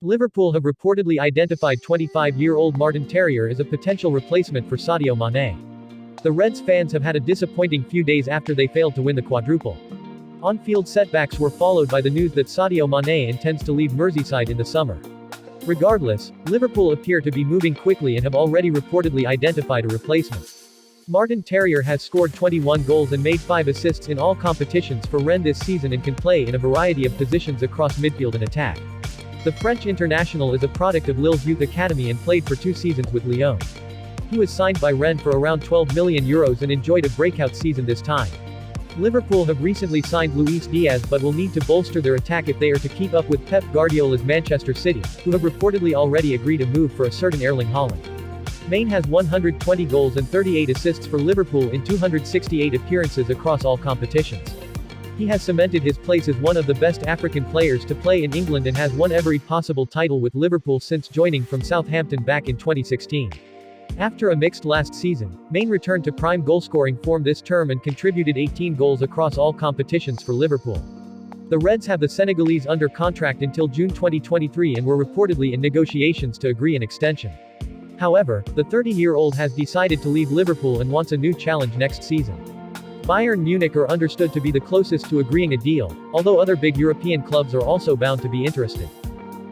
Liverpool have reportedly identified 25-year-old Martin Terrier as a potential replacement for Sadio Mane. The Reds fans have had a disappointing few days after they failed to win the quadruple. On-field setbacks were followed by the news that Sadio Mane intends to leave Merseyside in the summer. Regardless, Liverpool appear to be moving quickly and have already reportedly identified a replacement. Martin Terrier has scored 21 goals and made 5 assists in all competitions for Rennes this season and can play in a variety of positions across midfield and attack. The French international is a product of Lille's youth academy and played for 2 seasons with Lyon. He was signed by Rennes for around €12 million and enjoyed a breakout season this time. Liverpool have recently signed Luis Diaz but will need to bolster their attack if they are to keep up with Pep Guardiola's Manchester City, who have reportedly already agreed a move for a certain Erling Haaland. Mane has 120 goals and 38 assists for Liverpool in 268 appearances across all competitions. He has cemented his place as one of the best African players to play in England and has won every possible title with Liverpool since joining from Southampton back in 2016. After a mixed last season, Mane returned to prime goalscoring form this term and contributed 18 goals across all competitions for Liverpool. The Reds have the Senegalese under contract until June 2023 and were reportedly in negotiations to agree an extension. However, the 30-year-old has decided to leave Liverpool and wants a new challenge next season. Bayern Munich are understood to be the closest to agreeing a deal, although other big European clubs are also bound to be interested.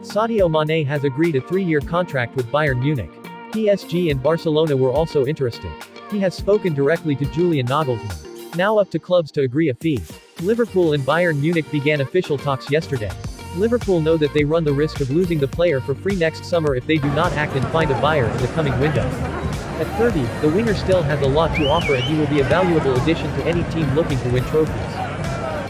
Sadio Mane has agreed a 3-year contract with Bayern Munich. PSG and Barcelona were also interested. He has spoken directly to Julian Nagelsmann. Now up to clubs to agree a fee. Liverpool and Bayern Munich began official talks yesterday. Liverpool know that they run the risk of losing the player for free next summer if they do not act and find a buyer in the coming window. At 30, the winger still has a lot to offer and he will be a valuable addition to any team looking to win trophies.